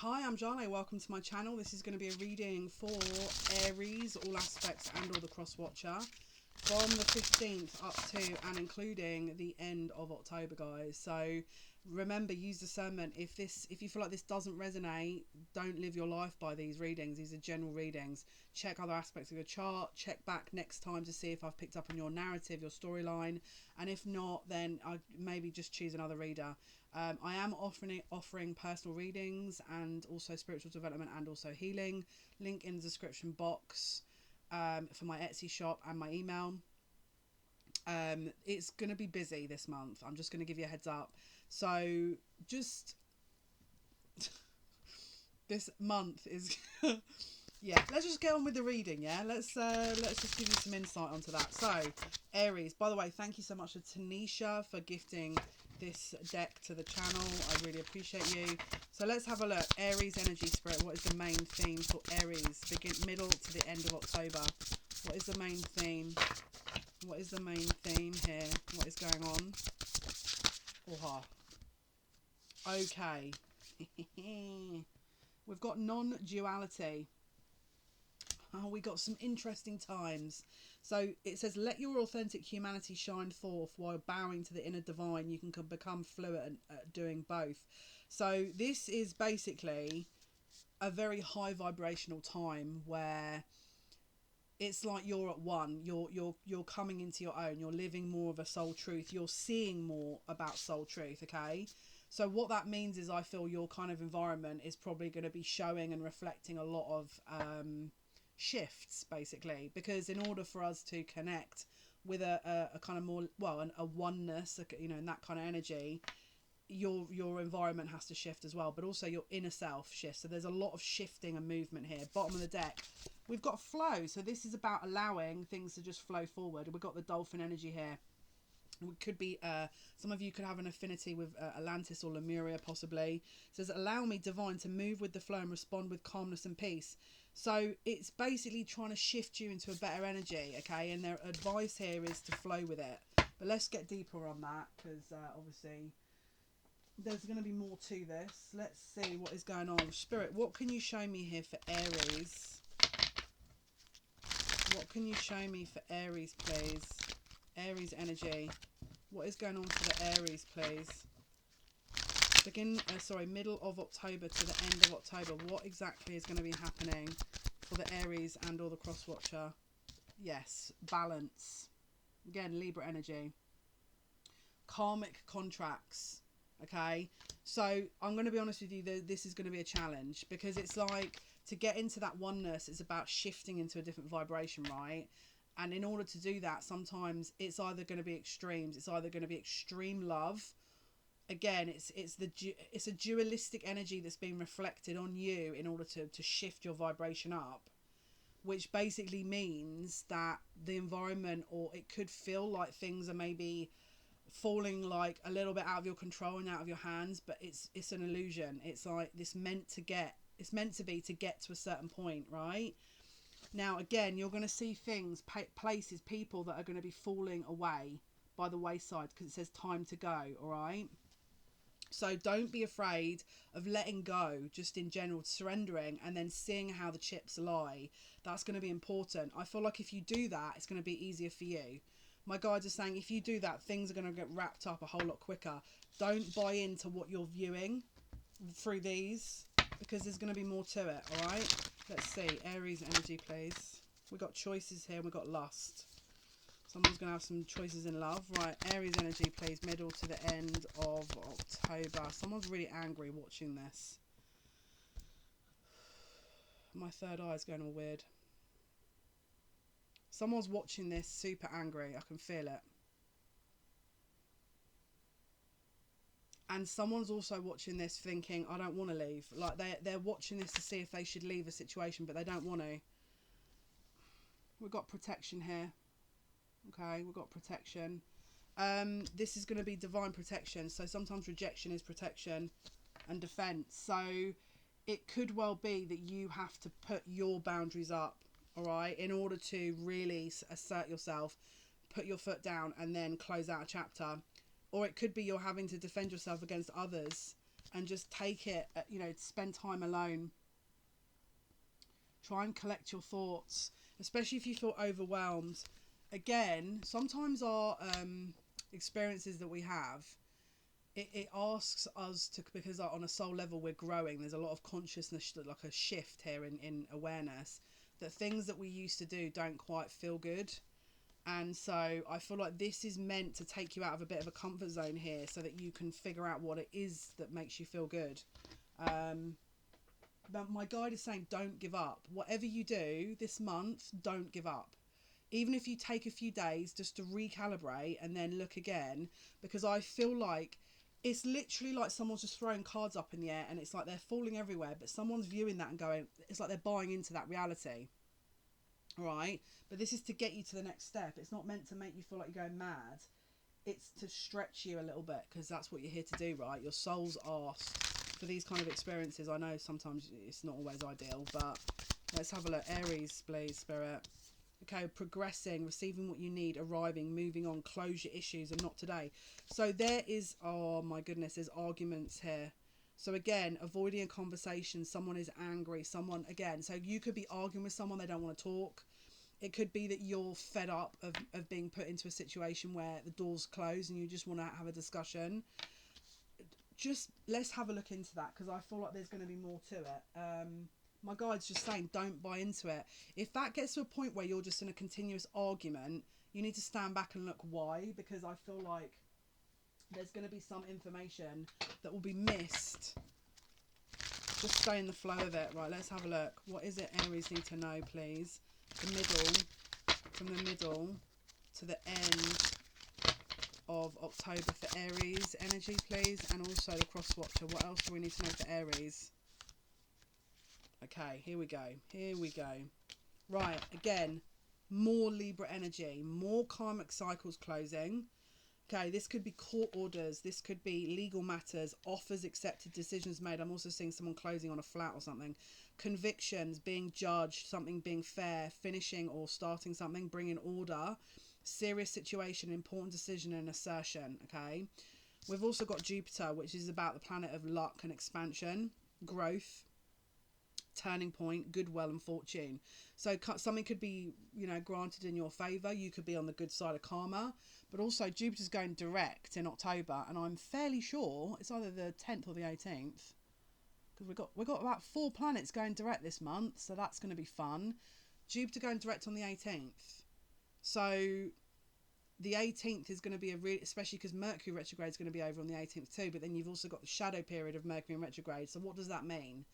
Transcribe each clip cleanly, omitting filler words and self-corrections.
Hi, I'm Jale. Welcome to my channel. This is going to be a reading for Aries, all aspects and or the cross watcher, from the 15th up to and including the end of October, guys. So remember, use discernment. If you feel like this doesn't resonate, don't live your life by these readings. These are general readings. Check other aspects of your chart. Check back next time to see if I've picked up on your narrative, your storyline, and if not, then I maybe just choose another reader. I am offering personal readings and also spiritual development and also healing. Link in the description box for my Etsy shop and my email. It's going to be busy this month. I'm just going to give you a heads up. So just this month is yeah, let's just get on with the reading. Yeah, let's just give you some insight onto that. So Aries, by the way, thank you so much to Tanisha for gifting this deck to the channel. I really appreciate you. So let's have a look. Aries energy spirit, what is the main theme for Aries, middle to the end of October? What is the main theme? What is the main theme here? What is going on? Oha. Okay. We've got non-duality. Oh, we got some interesting times. So it says, let your authentic humanity shine forth while bowing to the inner divine. You can become fluent at doing both. So this is basically a very high vibrational time where it's like you're at one. You're coming into your own. You're living more of a soul truth. You're seeing more about soul truth. Okay. So what that means is I feel your kind of environment is probably going to be showing and reflecting a lot of shifts, basically, because in order for us to connect with a kind of more, well, a oneness, you know, in that kind of energy, your environment has to shift as well, but also your inner self shifts. So there's a lot of shifting and movement here. Bottom of the deck, we've got flow. So this is about allowing things to just flow forward. We've got the dolphin energy here. It could be some of you could have an affinity with Atlantis or Lemuria, possibly. It says, allow me, divine, to move with the flow and respond with calmness and peace. So it's basically trying to shift you into a better energy, okay? And their advice here is to flow with it. But let's get deeper on that, because obviously there's going to be more to this. Let's see what is going on. Spirit, what can you show me here for Aries? What can you show me for Aries, please? Aries energy. What is going on for the Aries, please? Middle of October to the end of October. What exactly is going to be happening for the Aries and or the cross watcher? Yes, balance. Again, Libra energy. Karmic contracts. Okay, so I'm going to be honest with you, this is going to be a challenge, because it's like, to get into that oneness, it's about shifting into a different vibration, right? And in order to do that, sometimes it's either going to be extremes. It's either going to be extreme love. Again, it's a dualistic energy that's being reflected on you in order to shift your vibration up, which basically means that the environment, or it could feel like things are maybe falling like a little bit out of your control and out of your hands, but it's an illusion. It's like it's meant to be to get to a certain point, right? Now, again, you're going to see things, places, people that are going to be falling away by the wayside, because it says time to go, all right? So don't be afraid of letting go, just in general, surrendering, and then seeing how the chips lie. That's going to be important. I feel like if you do that, it's going to be easier for you. My guides are saying if you do that, things are going to get wrapped up a whole lot quicker. Don't buy into what you're viewing through these, because there's going to be more to it, all right? Let's see. Aries energy, please. We've got choices here. We've got lust. Someone's going to have some choices in love. Right, Aries energy, please. Middle to the end of October. Someone's really angry watching this. My third eye is going all weird. Someone's watching this super angry. I can feel it. And someone's also watching this thinking, I don't want to leave. Like they're watching this to see if they should leave a situation, but they don't want to. We've got protection here. Okay, we've got protection. This is going to be divine protection. So sometimes rejection is protection and defense. So it could well be that you have to put your boundaries up, all right, in order to really assert yourself, put your foot down, and then close out a chapter. Or it could be you're having to defend yourself against others and just take it, you know, spend time alone. Try and collect your thoughts, especially if you feel overwhelmed. Again, sometimes our experiences that we have, it asks us to, because on a soul level we're growing, there's a lot of consciousness, like a shift here in awareness, that things that we used to do don't quite feel good. And so I feel like this is meant to take you out of a bit of a comfort zone here, so that you can figure out what it is that makes you feel good. But my guide is saying don't give up. Whatever you do this month, don't give up. Even if you take a few days just to recalibrate and then look again, because I feel like it's literally like someone's just throwing cards up in the air and it's like they're falling everywhere, but someone's viewing that and going, it's like they're buying into that reality. Right? But this is to get you to the next step. It's not meant to make you feel like you're going mad. It's to stretch you a little bit, because that's what you're here to do, right? Your soul's asked for these kind of experiences. I know sometimes it's not always ideal, but let's have a look. Aries, please, Spirit. Okay, progressing, receiving what you need, arriving, moving on, close your issues, and not today. So there is, oh my goodness, there's arguments here. So again, avoiding a conversation, someone is angry, someone, again, so you could be arguing with someone, they don't want to talk. It could be that you're fed up of being put into a situation where the door's closed and you just want to have a discussion. Just, let's have a look into that, because I feel like there's going to be more to it. My guide's just saying don't buy into it. If that gets to a point where you're just in a continuous argument, you need to stand back and look why, because I feel like there's going to be some information that will be missed. Just stay in the flow of it. Right, let's have a look. What is it Aries need to know, please? The middle, from the middle to the end of October for Aries energy, please, and also the cross watcher. What else do we need to know for Aries? Okay, here we go. Right, again, more Libra energy, more karmic cycles closing. Okay, this could be court orders, this could be legal matters, offers accepted, decisions made. I'm also seeing someone closing on a flat or something. Convictions, being judged, something being fair, finishing or starting something, bringing order, serious situation, important decision and assertion. Okay, we've also got Jupiter, which is about the planet of luck and expansion, growth, turning point, goodwill and fortune. So something could be, you know, granted in your favor. You could be on the good side of karma, but also Jupiter's going direct in October, and I'm fairly sure it's either the 10th or the 18th, because we've got about 4 planets going direct this month, so that's going to be fun. Jupiter going direct on the 18th, so the 18th is going to be a really, especially because Mercury retrograde is going to be over on the 18th too, but then you've also got the shadow period of Mercury in retrograde. So what does that mean?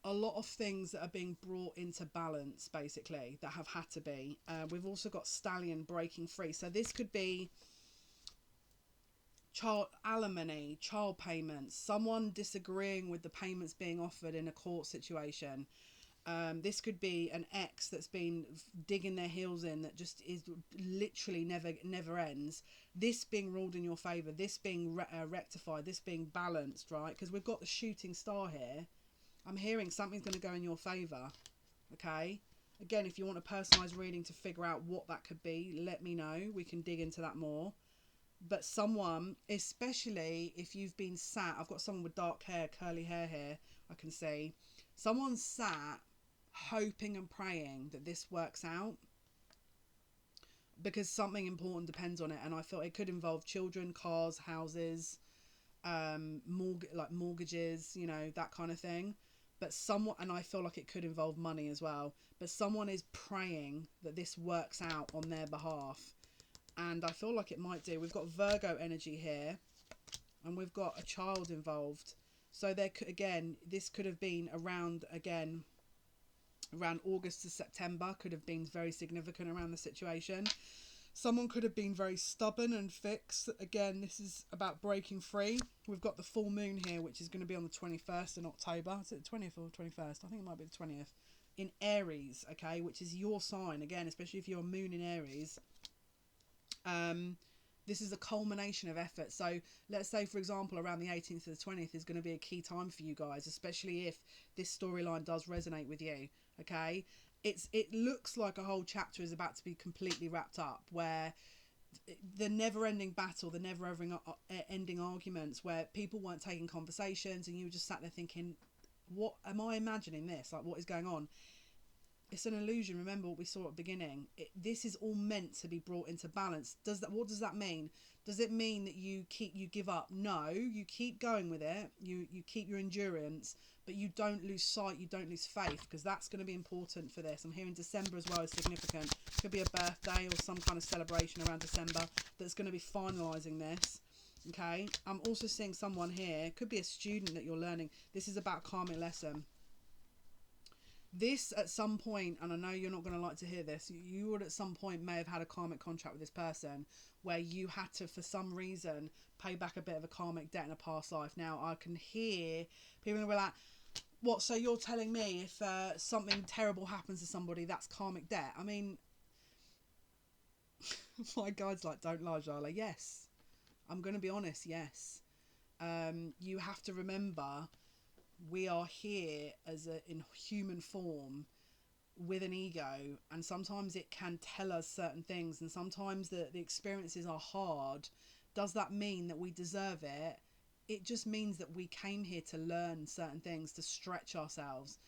A lot of things that are being brought into balance, basically, that have had to be. We've also got Stallion breaking free. So this could be child alimony, child payments, someone disagreeing with the payments being offered in a court situation. This could be an ex that's been digging their heels in, that just is literally never ends. This being ruled in your favour, this being rectified, this being balanced, right? Because we've got the shooting star here. I'm hearing something's going to go in your favour, okay? Again, if you want a personalised reading to figure out what that could be, let me know. We can dig into that more. But someone, especially if you've been sat, I've got someone with dark hair, curly hair here, I can see. Someone's sat hoping and praying that this works out, because something important depends on it. And I thought it could involve children, cars, houses, mortgages, you know, that kind of thing. But someone, and I feel like it could involve money as well, but someone is praying that this works out on their behalf, and I feel like it might do. We've got Virgo energy here, and we've got a child involved. So there could, again, this could have been around August to September, could have been very significant around the situation. Someone could have been very stubborn and fixed. Again, this is about breaking free. We've got the full moon here, which is going to be on the 21st in October. Is it the 20th or 21st? I think it might be the 20th. In Aries, okay, which is your sign. Again, especially if you're a moon in Aries. This is a culmination of effort. So let's say, for example, around the 18th to the 20th is going to be a key time for you guys, especially if this storyline does resonate with you, okay? It looks like a whole chapter is about to be completely wrapped up, where the never-ending battle, the never-ending arguments where people weren't taking conversations and you were just sat there thinking, what am I imagining this? Like, what is going on? It's an illusion. Remember what we saw at the beginning. This is all meant to be brought into balance. What does that mean? Does it mean that you give up? No, you keep going with it. You keep your endurance, but you don't lose sight. You don't lose faith, because that's going to be important for this. I'm hearing December as well is significant. Could be a birthday or some kind of celebration around December that's going to be finalising this. Okay. I'm also seeing someone here. Could be a student that you're learning. This is about karmic lesson. This at some point, and I know you're not going to like to hear this, you would at some point may have had a karmic contract with this person where you had to, for some reason, pay back a bit of a karmic debt in a past life. Now, I can hear people who are like, what, so you're telling me if something terrible happens to somebody, that's karmic debt? I mean, my guide's like, don't lie, Jale. Yes. I'm going to be honest, yes. You have to remember, we are here in human form with an ego, and sometimes it can tell us certain things, and sometimes the experiences are hard. Does that mean that we deserve it? It just means that we came here to learn certain things, to stretch ourselves,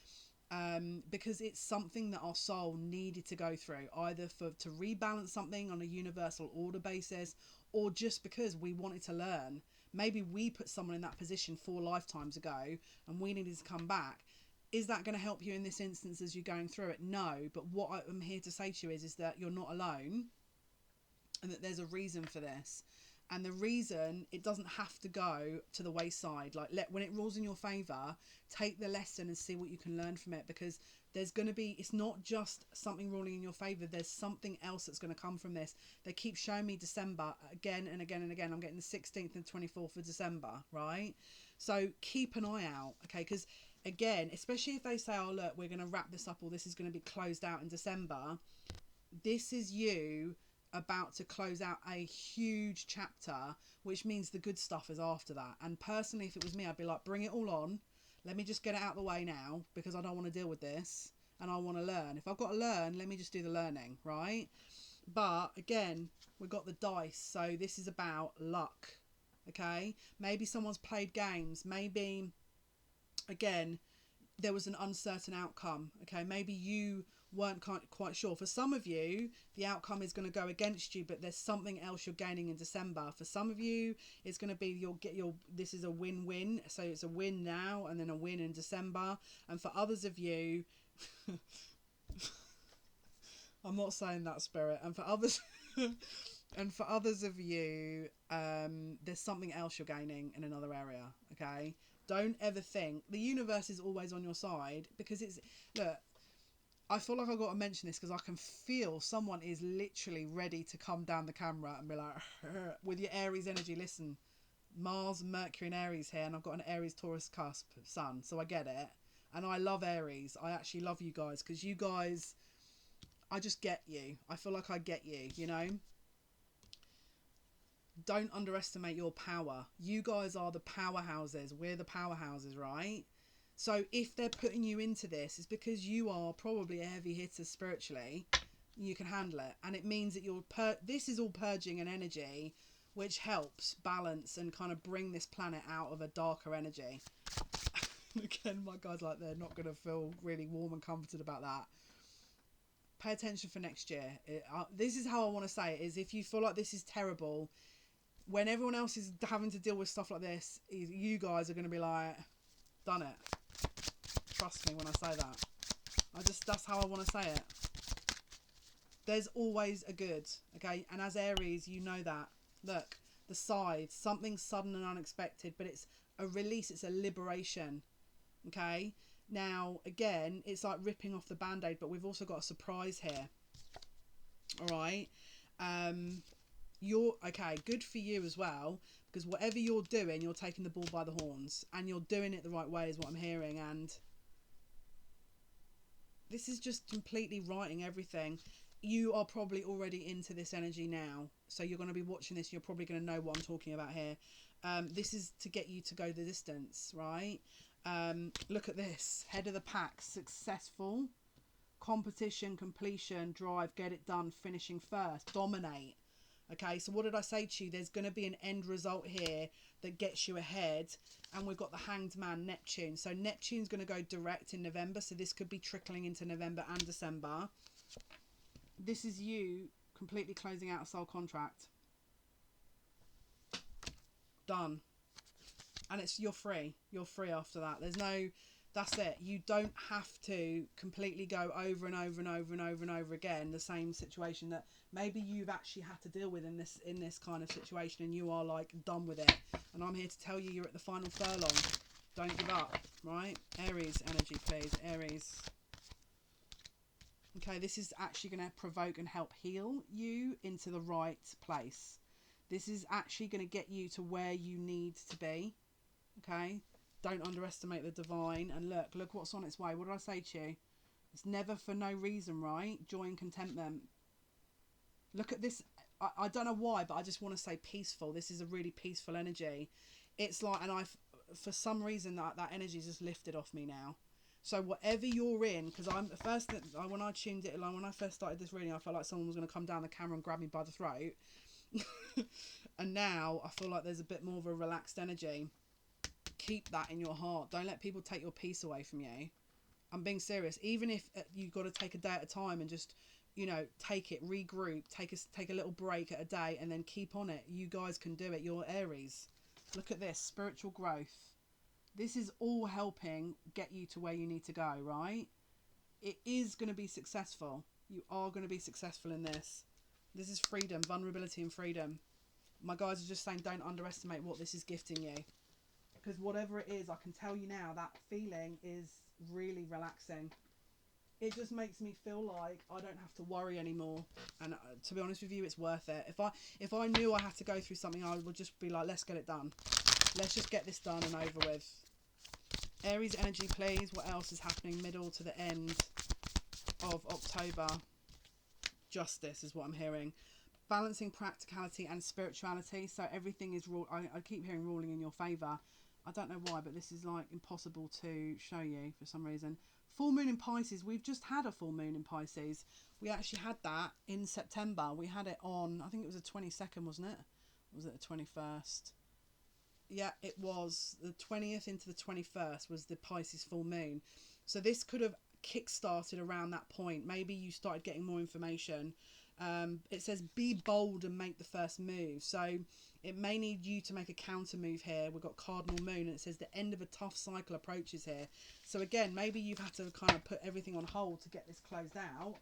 because it's something that our soul needed to go through, either to rebalance something on a universal order basis, or just because we wanted to learn. Maybe we put someone in that position 4 lifetimes ago and we needed to come back. Is that going to help you in this instance as you're going through it? No. But what I'm here to say to you is that you're not alone, and that there's a reason for this. And the reason, it doesn't have to go to the wayside. Like, when it rules in your favour, take the lesson and see what you can learn from it, because there's going to be, it's not just something ruling in your favour, there's something else that's going to come from this. They keep showing me December again and again and again. I'm getting the 16th and 24th of December, right? So keep an eye out, okay? Because again, especially if they say, oh look, we're going to wrap this up, or this is going to be closed out in December, this is you about to close out a huge chapter, which means the good stuff is after that. And personally, if it was me, I'd be like, bring it all on. Let me just get it out of the way now, because I don't want to deal with this and I want to learn. If I've got to learn, let me just do the learning, right? But again, we've got the dice, so this is about luck, okay? Maybe someone's played games. Maybe, again, there was an uncertain outcome, okay? Maybe you weren't quite sure. For some of you, the outcome is going to go against you, but there's something else you're gaining in December. For some of you, it's going to be this is a win-win, so it's a win now and then a win in December. And for others of you, I'm not saying that, Spirit, and for others and for others of you, there's something else you're gaining in another area, okay? Don't ever think the universe is always on your side, because it's, look, I feel like I've got to mention this because I can feel someone is literally ready to come down the camera and be like, with your Aries energy, listen, Mars, Mercury and Aries here, and I've got an Aries Taurus cusp sun, so I get it. And I love Aries. I actually love you guys, because you guys, I just get you. I feel like I get you, you know? Don't underestimate your power. You guys are the powerhouses. We're the powerhouses, right? So if they're putting you into this, it's because you are probably a heavy hitter spiritually. You can handle it. And it means that this is all purging an energy which helps balance and kind of bring this planet out of a darker energy. Again, my guys, like, they're not going to feel really warm and comforted about that. Pay attention for next year. This is how I want to say it, is if you feel like this is terrible, when everyone else is having to deal with stuff like this, you guys are going to be like, done it. Trust me when I say that. That's how I want to say it. There's always a good, okay? And as Aries, you know that. Look, the scythe, something sudden and unexpected, but it's a release, it's a liberation, okay? Now, again, it's like ripping off the band-aid, but we've also got a surprise here, all right? Okay, good for you as well, because whatever you're doing, you're taking the bull by the horns, and you're doing it the right way is what I'm hearing. And this is just completely writing everything. You are probably already into this energy now, so you're going to be watching this, you're probably going to know what I'm talking about here. This is to get you to go the distance, right? Look at this, head of the pack, successful, competition, completion, drive, get it done, finishing first, dominate. Okay, so what did I say to you? There's going to be an end result here that gets you ahead. And we've got the Hanged Man, Neptune. So Neptune's going to go direct in November. So this could be trickling into November and December. This is you completely closing out a soul contract. Done. And you're free. You're free after that. There's no... That's it. You don't have to completely go over and over and over and over and over again the same situation that maybe you've actually had to deal with in this kind of situation, and you are like done with it. And I'm here to tell you, you're at the final furlong. Don't give up, right? Aries energy, please. Aries. Okay, this is actually going to provoke and help heal you into the right place. This is actually going to get you to where you need to be. Okay? Don't underestimate the divine. And look what's on its way. What did I say to you? It's never for no reason, right? Joy and contentment. Look at this. I don't know why, but I just want to say peaceful. This is a really peaceful energy. It's like, and for some reason that energy is just lifted off me now. So whatever you're in, because when I tuned it, like when I first started this reading, I felt like someone was going to come down the camera and grab me by the throat. And now I feel like there's a bit more of a relaxed energy. Keep that in your heart. Don't let people take your peace away from you. I'm being serious. Even if you've got to take a day at a time and just, you know, take it, regroup, take a little break at a day, and then keep on it. You guys can do it. You're Aries. Look at this. Spiritual growth. This is all helping get you to where you need to go, right? It is going to be successful. You are going to be successful in this. This is freedom, vulnerability and freedom. My guys are just saying don't underestimate what this is gifting you. Because whatever it is, I can tell you now, that feeling is really relaxing. It just makes me feel like I don't have to worry anymore. And to be honest with you, it's worth it. If I knew I had to go through something, I would just be like, let's get it done. Let's just get this done and over with. Aries energy, please. What else is happening middle to the end of October? Justice is what I'm hearing. Balancing practicality and spirituality. So everything is... I keep hearing ruling in your favour. I don't know why, but this is like impossible to show you for some reason. Full moon in Pisces. We've just had a full moon in Pisces. We actually had that in September. We had it on, I think it was the 22nd, wasn't it? Or was it the 21st? Yeah, it was the 20th into the 21st was the Pisces full moon. So this could have kick-started around that point. Maybe you started getting more information. It says be bold and make the first move. So it may need you to make a counter move here. We've got Cardinal Moon, and it says the end of a tough cycle approaches here. So again, maybe you've had to kind of put everything on hold to get this closed out.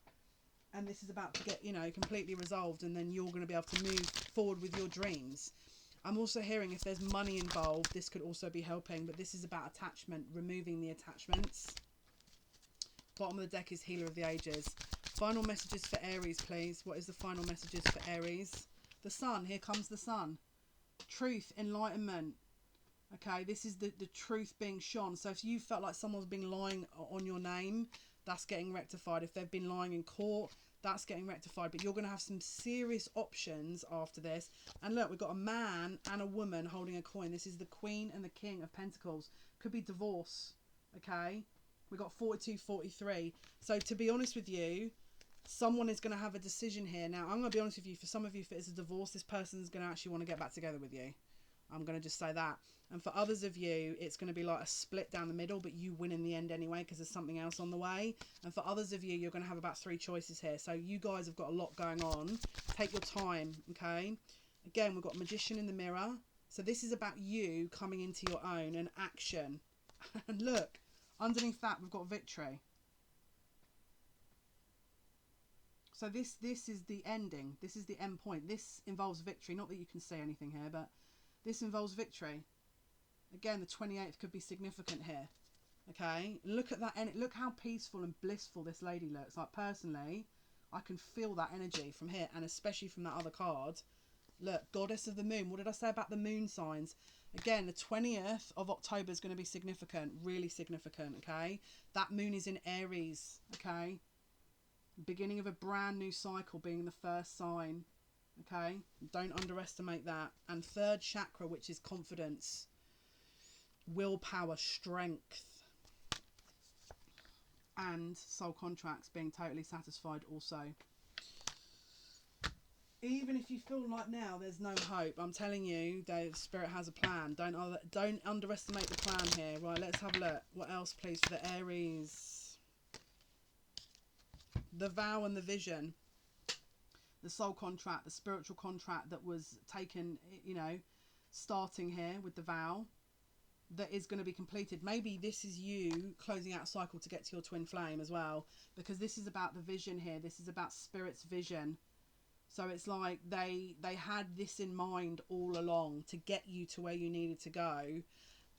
And this is about to get, you know, completely resolved. And then you're going to be able to move forward with your dreams. I'm also hearing if there's money involved, this could also be helping. But this is about attachment, removing the attachments. Bottom of the deck is Healer of the Ages. Final messages for Aries, please. What is the final messages for Aries? The Sun. Here comes the Sun. Truth, enlightenment. Okay, this is the truth being shone. So if you felt like someone's been lying on your name, that's getting rectified. If they've been lying in court, that's getting rectified. But you're going to have some serious options after this. And look, we've got a man and a woman holding a coin. This is the Queen and the King of Pentacles. Could be divorce. Okay, we've got 42, 43. So to be honest with you, someone is going to have a decision here. Now, I'm going to be honest with you. For some of you, if it's a divorce, this person's going to actually want to get back together with you. I'm going to just say that. And for others of you, it's going to be like a split down the middle, but you win in the end anyway because there's something else on the way. And for others of you, you're going to have about 3 choices here. So you guys have got a lot going on. Take your time, okay? Again, we've got Magician in the Mirror. So this is about you coming into your own and action. And look, underneath that, we've got Victory. So this is the ending. This is the end point. This involves victory. Not that you can see anything here, but this involves victory. Again, the 28th could be significant here. Okay, look at that. And look how peaceful and blissful this lady looks. Like, personally, I can feel that energy from here, and especially from that other card. Look, Goddess of the Moon. What did I say about the moon signs? Again, the 20th of October is going to be significant. Really significant, okay? That moon is in Aries, okay? Beginning of a brand new cycle being the first sign, okay? Don't underestimate that. And third chakra, which is confidence, willpower, strength, and soul contracts being totally satisfied also. Even if you feel like now there's no hope, I'm telling you, the Spirit has a plan. Don't underestimate the plan here. Right, let's have a look. What else, please, for the Aries? The vow and the vision. The soul contract, the spiritual contract that was taken, you know, starting here with the vow, that is going to be completed. Maybe this is you closing out a cycle to get to your twin flame as well, because this is about the vision here. This is about Spirit's vision. So it's like they had this in mind all along to get you to where you needed to go.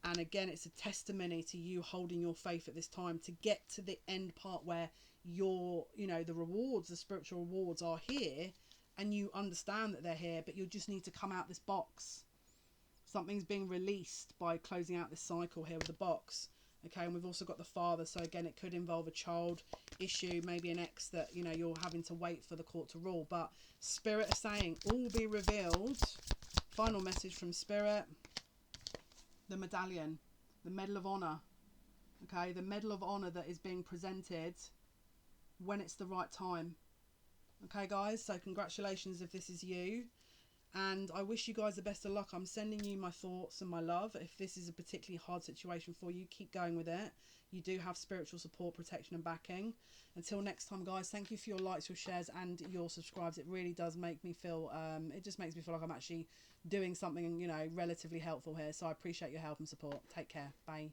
And again, it's a testimony to you holding your faith at this time to get to the end part where your, you know, the rewards, the spiritual rewards are here, and you understand that they're here, but you just need to come out this box. Something's being released by closing out this cycle here with the box. Okay, and we've also got the Father, so again, it could involve a child issue, maybe an ex that, you know, you're having to wait for the court to rule. But Spirit is saying, all will be revealed. Final message from Spirit. The medallion, the Medal of Honor. Okay, the Medal of Honor that is being presented when it's the right time. Okay, guys, so congratulations if this is you. And I wish you guys the best of luck. I'm sending you my thoughts and my love. If this is a particularly hard situation for you, keep going with it. You do have spiritual support, protection and backing. Until next time, guys, thank you for your likes, your shares and your subscribes. It really does make me feel, it just makes me feel like I'm actually doing something, you know, relatively helpful here. So I appreciate your help and support. Take care. Bye.